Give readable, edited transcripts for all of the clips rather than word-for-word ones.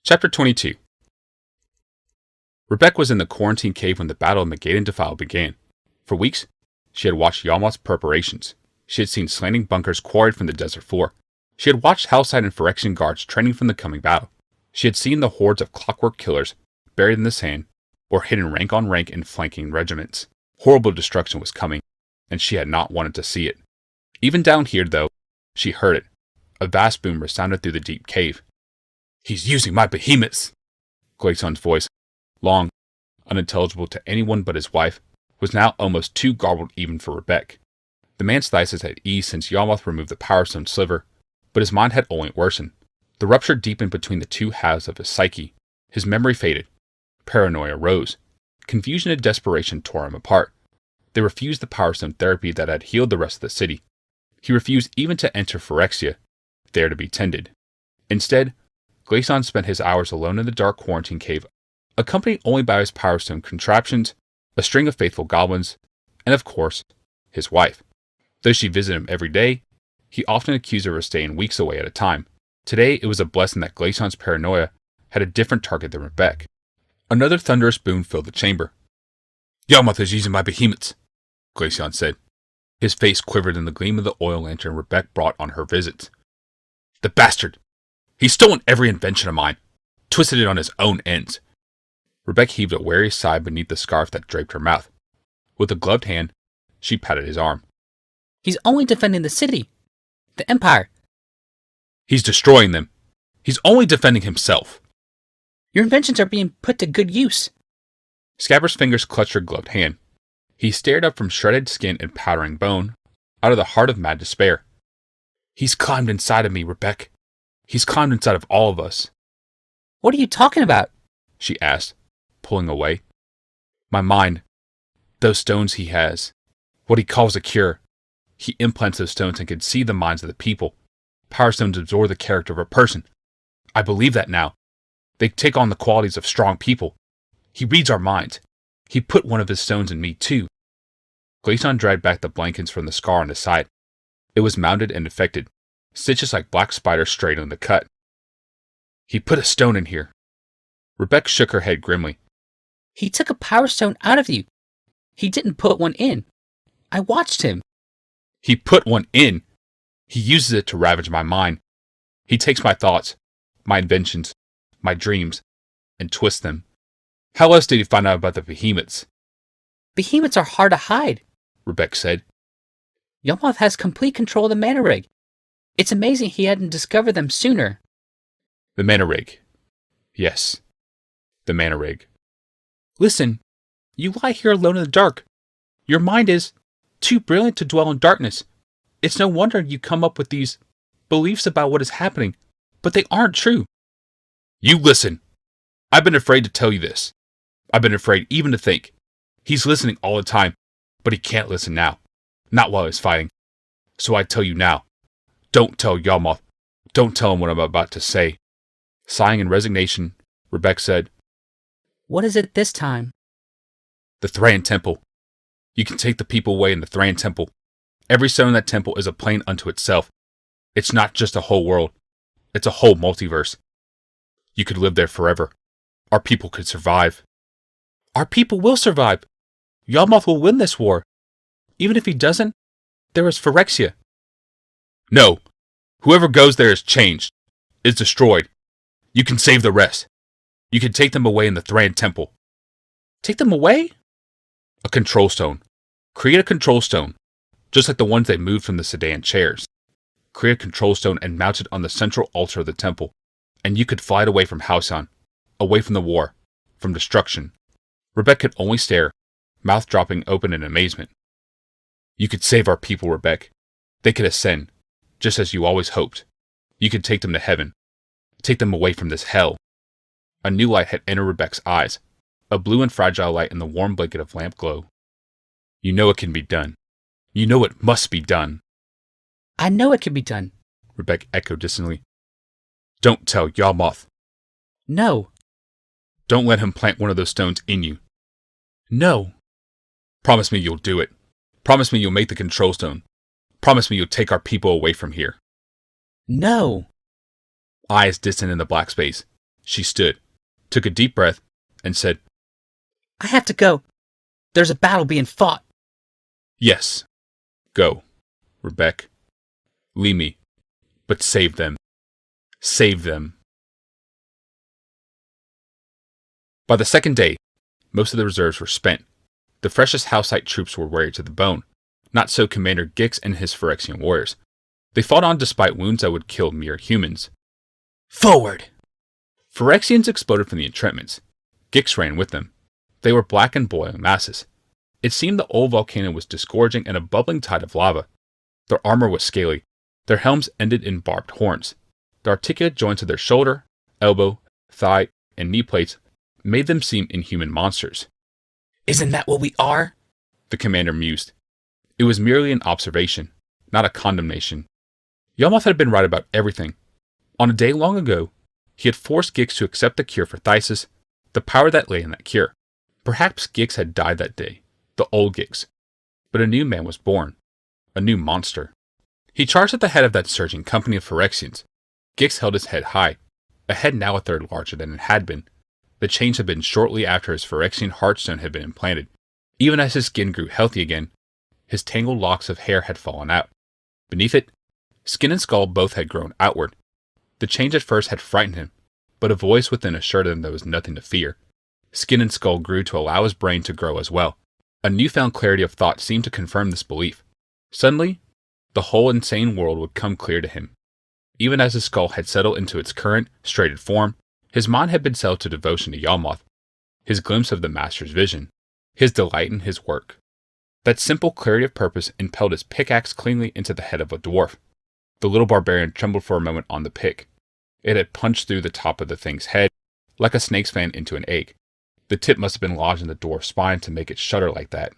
Chapter 22. Rebecca was in the quarantine cave when the Battle of Magadan Defile began. For weeks, she had watched Yahmoth's preparations. She had seen slanting bunkers quarried from the desert floor. She had watched Hellside and Phyrexian guards training from the coming battle. She had seen the hordes of clockwork killers buried in the sand or hidden rank on rank in flanking regiments. Horrible destruction was coming, and she had not wanted to see it. Even down here, though, she heard it. A vast boom resounded through the deep cave. "He's using my behemoths!" Glaecion's voice, long, unintelligible to anyone but his wife, was now almost too garbled even for Rebecca. The man's thighs had eased since Yahmoth removed the Power Stone sliver, but his mind had only worsened. The rupture deepened between the two halves of his psyche. His memory faded. Paranoia rose. Confusion and desperation tore him apart. They refused the Power Stone therapy that had healed the rest of the city. He refused even to enter Phyrexia, there to be tended. Instead, Glaecion spent his hours alone in the dark quarantine cave, accompanied only by his Power Stone contraptions, a string of faithful goblins, and of course, his wife. Though she visited him every day, he often accused her of staying weeks away at a time. Today, it was a blessing that Glaecion's paranoia had a different target than Rebecca. Another thunderous boom filled the chamber. "Yahmoth is using my behemoths," Glaecion said. His face quivered in the gleam of the oil lantern Rebecca brought on her visits. "The bastard! He's stolen every invention of mine, twisted it on his own ends." Rebecca heaved a wary sigh beneath the scarf that draped her mouth. With a gloved hand, she patted his arm. "He's only defending the city. The Empire." "He's destroying them. He's only defending himself." "Your inventions are being put to good use." Scabbard's fingers clutched her gloved hand. He stared up from shredded skin and powdering bone, out of the heart of mad despair. "He's climbed inside of me, Rebecca. He's climbed inside of all of us." "What are you talking about?" she asked, pulling away. "My mind. Those stones he has. What he calls a cure. He implants those stones and can see the minds of the people. Power stones absorb the character of a person. I believe that now. They take on the qualities of strong people. He reads our minds. He put one of his stones in me, too." Glaecion dragged back the blankets from the scar on his side. It was mounded and infected, stitches like black spiders straightened the cut. "He put a stone in here." Rebecca shook her head grimly. "He took a Power Stone out of you. He didn't put one in. I watched him." "He put one in. He uses it to ravage my mind. He takes my thoughts, my inventions, my dreams, and twists them. How else did he find out about the behemoths?" "Behemoths are hard to hide," Rebecca said. "Yahmoth has complete control of the mana rig. It's amazing he hadn't discovered them sooner." "The mana rig. Yes, the mana rig." "Listen, you lie here alone in the dark. Your mind is too brilliant to dwell in darkness. It's no wonder you come up with these beliefs about what is happening, but they aren't true." "You listen. I've been afraid to tell you this. I've been afraid even to think. He's listening all the time, but he can't listen now. Not while he's fighting. So I tell you now. Don't tell Yahmoth. Don't tell him what I'm about to say." Sighing in resignation, Rebecca said, "What is it this time?" "The Thran Temple. You can take the people away in the Thran Temple. Every stone in that temple is a plane unto itself. It's not just a whole world. It's a whole multiverse. You could live there forever. Our people could survive." "Our people will survive. Yahmoth will win this war. Even if he doesn't, there is Phyrexia." "No. Whoever goes there is changed. Is destroyed. You can save the rest. You can take them away in the Thran Temple." "Take them away?" "A control stone. Create a control stone, just like the ones they moved from the sedan chairs. Create a control stone and mount it on the central altar of the temple, and you could fly it away from Halcyon, away from the war, from destruction." Rebecca could only stare, mouth dropping open in amazement. "You could save our people, Rebecca. They could ascend, just as you always hoped. You could take them to heaven. Take them away from this hell." A new light had entered Rebecca's eyes, a blue and fragile light in the warm blanket of lamp glow. "You know it can be done. You know it must be done." "I know it can be done," Rebecca echoed distantly. "Don't tell Yahmoth." "No." "Don't let him plant one of those stones in you." "No." "Promise me you'll do it. Promise me you'll make the control stone. Promise me you'll take our people away from here." "No." Eyes distant in the black space, She stood, took a deep breath, and said, I have to go. There's a battle being fought. Yes. Go, Rebecca. Leave me. But save them. Save them. By the second day, most of the reserves were spent. The freshest Housite troops were weary to the bone. Not so Commander Gix and his Phyrexian warriors. They fought on despite wounds that would kill mere humans. Forward! Phyrexians exploded from the entrenchments. Gix ran with them. They were black and boiling masses. It seemed the old volcano was disgorging in a bubbling tide of lava. Their armor was scaly. Their helms ended in barbed horns. The articulate joints of their shoulder, elbow, thigh, and knee plates made them seem inhuman monsters. Isn't that what we are? The commander mused. It was merely an observation, not a condemnation. Yahmoth had been right about everything. On a day long ago, he had forced Gix to accept the cure for Thysis, the power that lay in that cure. Perhaps Gix had died that day, the old Gix. But a new man was born, a new monster. He charged at the head of that surging company of Phyrexians. Gix held his head high, a head now a third larger than it had been. The change had been shortly after his Phyrexian heartstone had been implanted. Even as his skin grew healthy again, his tangled locks of hair had fallen out. Beneath it, skin and skull both had grown outward. The change at first had frightened him, but a voice within assured him there was nothing to fear. Skin and skull grew to allow his brain to grow as well. A newfound clarity of thought seemed to confirm this belief. Suddenly, the whole insane world would come clear to him. Even as his skull had settled into its current, straightened form, his mind had been settled to devotion to Yahmoth, his glimpse of the Master's vision, his delight in his work. That simple clarity of purpose impelled his pickaxe cleanly into the head of a dwarf. The little barbarian trembled for a moment on the pick. It had punched through the top of the thing's head, like a snake's fan into an egg. The tip must have been lodged in the dwarf's spine to make it shudder like that.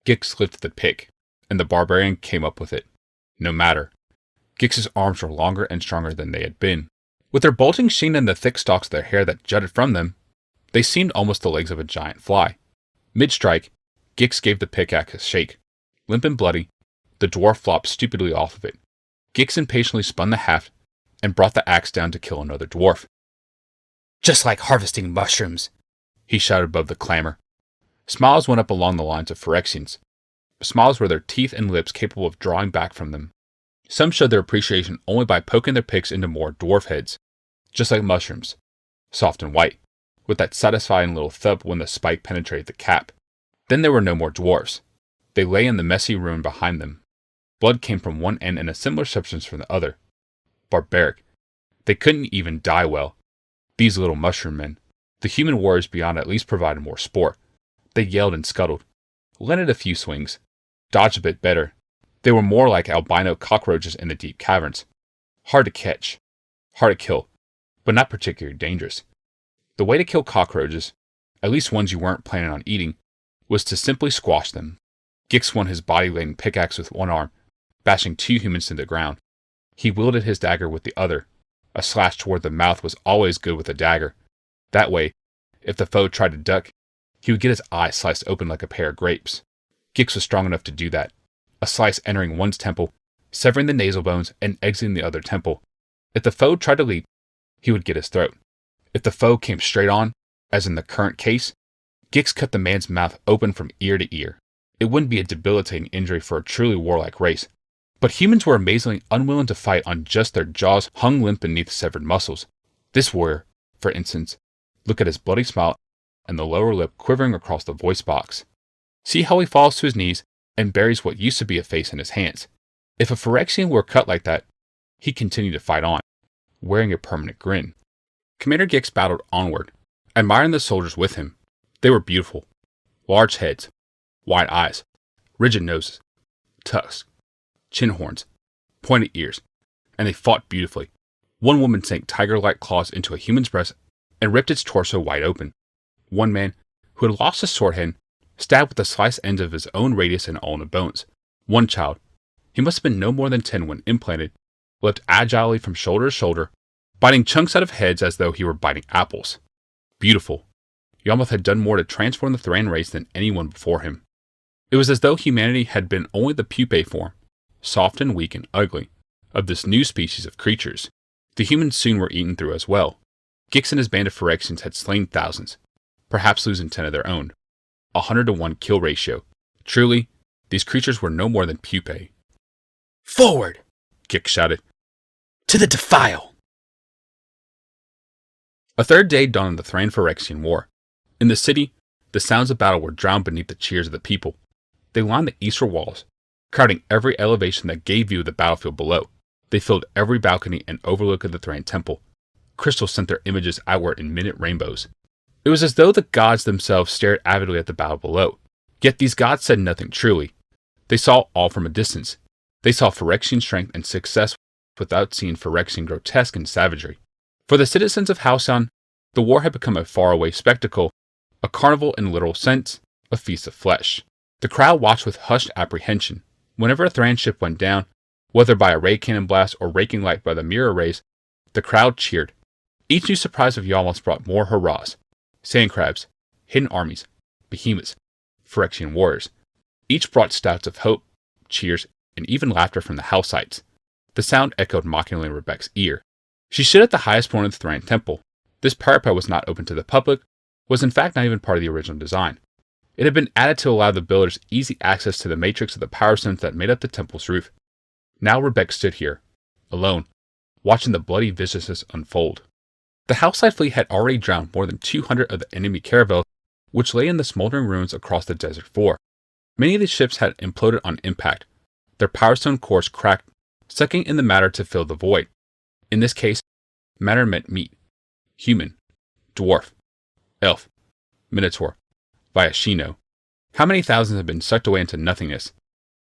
Gix lifted the pick, and the barbarian came up with it. No matter. Gix's arms were longer and stronger than they had been. With their bulging sheen and the thick stalks of their hair that jutted from them, they seemed almost the legs of a giant fly. Mid-strike, Gix gave the pickaxe a shake. Limp and bloody, the dwarf flopped stupidly off of it. Gix impatiently spun the haft and brought the axe down to kill another dwarf. Just like harvesting mushrooms, he shouted above the clamor. Smiles went up along the lines of Phyrexians. Smiles were their teeth and lips capable of drawing back from them. Some showed their appreciation only by poking their picks into more dwarf heads, just like mushrooms, soft and white, with that satisfying little thump when the spike penetrated the cap. Then there were no more dwarfs. They lay in the messy ruin behind them. Blood came from one end and a similar substance from the other. Barbaric. They couldn't even die well. These little mushroom men. The human warriors beyond at least provided more sport. They yelled and scuttled, landed a few swings, dodged a bit better. They were more like albino cockroaches in the deep caverns. Hard to catch, hard to kill, but not particularly dangerous. The way to kill cockroaches, at least ones you weren't planning on eating, was to simply squash them. Gix swung his body-laden pickaxe with one arm, bashing two humans to the ground. He wielded his dagger with the other. A slash toward the mouth was always good with a dagger. That way, if the foe tried to duck, he would get his eye sliced open like a pear of grapes. Gix was strong enough to do that. A slice entering one's temple, severing the nasal bones, and exiting the other temple. If the foe tried to leap, he would get his throat. If the foe came straight on, as in the current case, Gix cut the man's mouth open from ear to ear. It wouldn't be a debilitating injury for a truly warlike race, but humans were amazingly unwilling to fight on just their jaws hung limp beneath severed muscles. This warrior, for instance, look at his bloody smile and the lower lip quivering across the voice box. See how he falls to his knees and buries what used to be a face in his hands. If a Phyrexian were cut like that, he'd continue to fight on, wearing a permanent grin. Commander Gix battled onward, admiring the soldiers with him. They were beautiful. Large heads, wide eyes, rigid noses, tusks, chin horns, pointed ears, and they fought beautifully. One woman sank tiger-like claws into a human's breast and ripped its torso wide open. One man, who had lost his sword hand, stabbed with the sliced ends of his own radius and all in the bones. One child, he must have been no more than 10 when implanted, leapt agilely from shoulder to shoulder, biting chunks out of heads as though he were biting apples. Beautiful. Yahmoth had done more to transform the Thran race than anyone before him. It was as though humanity had been only the pupae form, soft and weak and ugly, of this new species of creatures. The humans soon were eaten through as well. Gix and his band of phyrexians had slain thousands, perhaps losing 10 of their own. 100-to-1 kill ratio. Truly, these creatures were no more than pupae. Forward! Gix shouted. To the defile! A third day dawned on the Thran-Phyrexian War. In the city, the sounds of battle were drowned beneath the cheers of the people. They lined the eastern walls, crowding every elevation that gave view of the battlefield below. They filled every balcony and overlook of the Thran temple. Crystals sent their images outward in minute rainbows. It was as though the gods themselves stared avidly at the battle below. Yet these gods said nothing truly. They saw all from a distance. They saw Phyrexian strength and success without seeing Phyrexian grotesque and savagery. For the citizens of Halcyon, the war had become a faraway spectacle, a carnival in literal sense, a feast of flesh. The crowd watched with hushed apprehension. Whenever a Thran ship went down, whether by a ray cannon blast or raking light by the mirror rays, the crowd cheered. Each new surprise of Yahmoth brought more hurrahs. Sand crabs, hidden armies, behemoths, Phyrexian warriors. Each brought shouts of hope, cheers, and even laughter from the Halcytes. The sound echoed mockingly in Rebecca's ear. She stood at the highest point of the Thran temple. This parapet was not open to the public, was in fact not even part of the original design. It had been added to allow the builders easy access to the matrix of the power stones that made up the temple's roof. Now Rebecca stood here, alone, watching the bloody viciousness unfold. The Halcite fleet had already drowned more than 200 of the enemy caravels, which lay in the smoldering ruins across the desert floor. Many of the ships had imploded on impact, their power stone cores cracked, sucking in the matter to fill the void. In this case, matter meant meat. Human, dwarf, elf, minotaur, Viashino. How many thousands have been sucked away into nothingness?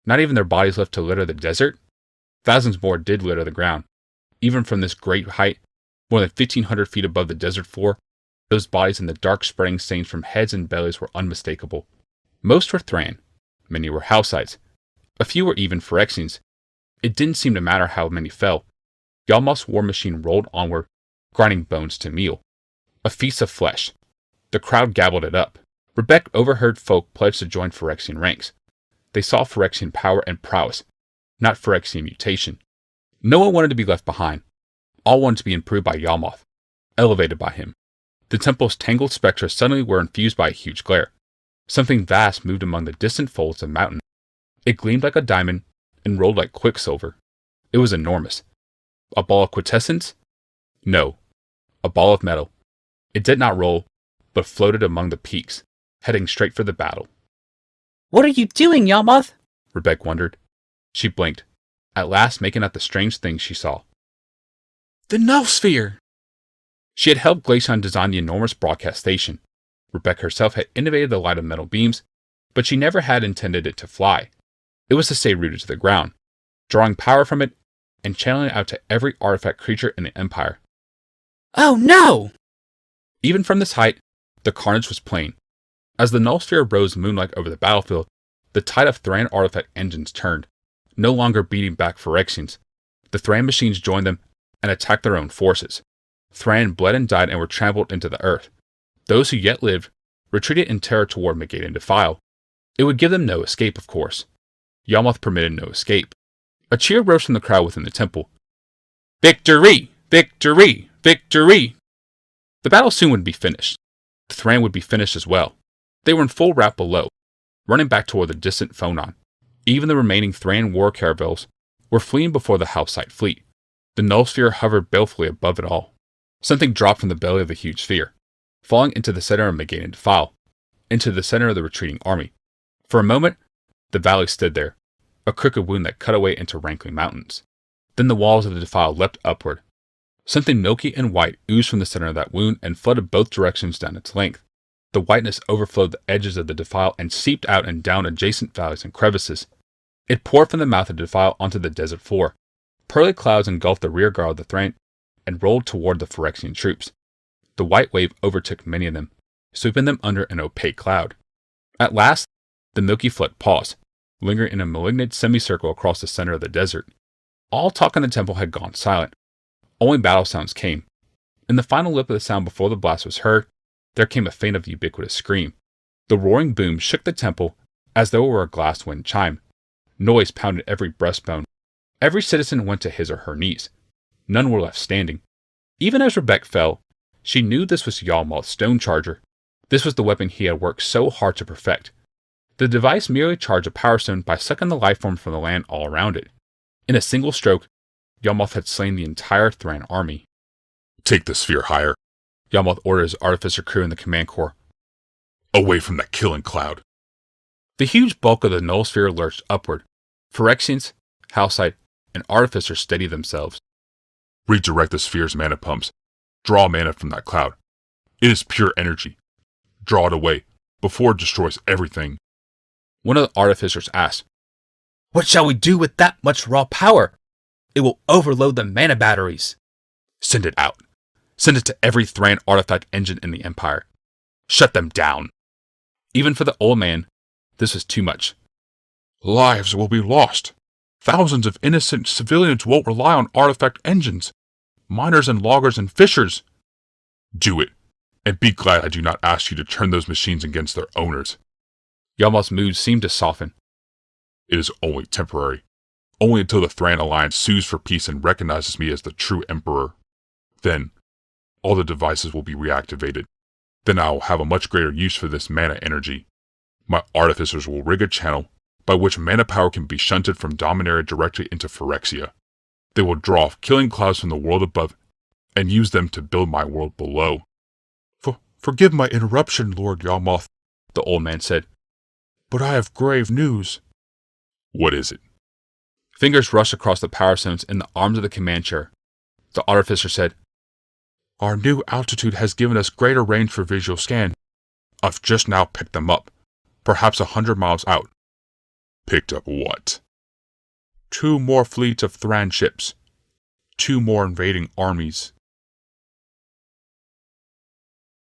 Not even their bodies left to litter the desert? Thousands more did litter the ground. Even from this great height, more than 1,500 feet above the desert floor, those bodies and the dark spreading stains from heads and bellies were unmistakable. Most were Thran, many were Halcytes, a few were even Phyrexians. It didn't seem to matter how many fell. Yahmoth's war machine rolled onward, grinding bones to meal. A feast of flesh. The crowd gabbled it up. Rebecca overheard folk pledge to join Phyrexian ranks. They saw Phyrexian power and prowess, not Phyrexian mutation. No one wanted to be left behind. All wanted to be improved by Yahmoth, elevated by him. The temple's tangled spectra suddenly were infused by a huge glare. Something vast moved among the distant folds of mountain. It gleamed like a diamond and rolled like quicksilver. It was enormous. A ball of quintessence? No, a ball of metal. It did not roll, but floated among the peaks, heading straight for the battle. What are you doing, Yahmoth? Rebecca wondered. She blinked, at last making out the strange thing she saw. The Nullsphere! She had helped Glaecion design the enormous broadcast station. Rebecca herself had innovated the light of metal beams, but she never had intended it to fly. It was to stay rooted to the ground, drawing power from it and channeling it out to every artifact creature in the Empire. Oh no! Even from this height, the carnage was plain. As the Nullsphere rose moon-like over the battlefield, the tide of Thran artifact engines turned, no longer beating back Phyrexians. The Thran machines joined them and attacked their own forces. Thran bled and died and were trampled into the earth. Those who yet lived retreated in terror toward Megaden Defile. It would give them no escape, of course. Yahmoth permitted no escape. A cheer rose from the crowd within the temple. Victory! Victory! Victory! The battle soon would be finished. The Thran would be finished as well. They were in full rout below, running back toward the distant Phonon. Even the remaining Thran war caravels were fleeing before the Halcite fleet. The Nullsphere hovered balefully above it all. Something dropped from the belly of the huge sphere, falling into the center of Megaden Defile, into the center of the retreating army. For a moment, the valley stood there, a crooked wound that cut away into rankling mountains. Then the walls of the defile leapt upward. Something milky and white oozed from the center of that wound and flooded both directions down its length. The whiteness overflowed the edges of the defile and seeped out and down adjacent valleys and crevices. It poured from the mouth of the defile onto the desert floor. Pearly clouds engulfed the rear guard of the Thran and rolled toward the Phyrexian troops. The white wave overtook many of them, sweeping them under an opaque cloud. At last, the milky flood paused, lingering in a malignant semicircle across the center of the desert. All talk in the temple had gone silent. Only battle sounds came. In the final lip of the sound before the blast was heard, there came a faint of ubiquitous scream. The roaring boom shook the temple as though it were a glass wind chime. Noise pounded every breastbone. Every citizen went to his or her knees. None were left standing. Even as Rebecca fell, She knew this was Yahmoth's stone charger. This was the weapon he had worked so hard to perfect. The device merely charged a power stone by sucking the life form from the land all around it. In a single stroke, Yahmoth had slain the entire Thran army. Take the sphere higher. Yahmoth ordered his artificer crew in the command core. Away from that killing cloud. The huge bulk of the null sphere lurched upward. Phyrexians, Halcite, and artificers steadied themselves. Redirect the sphere's mana pumps. Draw mana from that cloud. It is pure energy. Draw it away, before it destroys everything. One of the artificers asked, What shall we do with that much raw power? It will overload the mana batteries. Send it out. Send it to every Thran artifact engine in the Empire. Shut them down. Even for the old man, this was too much. Lives will be lost. Thousands of innocent civilians won't rely on artifact engines. Miners and loggers and fishers. Do it, and be glad I do not ask you to turn those machines against their owners. Yahmoth's mood seemed to soften. It is only temporary. Only until the Thran Alliance sues for peace and recognizes me as the true Emperor. Then, all the devices will be reactivated. Then I will have a much greater use for this mana energy. My artificers will rig a channel by which mana power can be shunted from Dominaria directly into Phyrexia. They will draw killing clouds from the world above and use them to build my world below. Forgive my interruption, Lord Yahmoth, the old man said. But I have grave news. What is it? Fingers rushed across the power stones in the arms of the command chair. The artificer said, Our new altitude has given us greater range for visual scan. I've just now picked them up, perhaps 100 miles out. Picked up what? 2 more fleets of Thran ships. 2 more invading armies.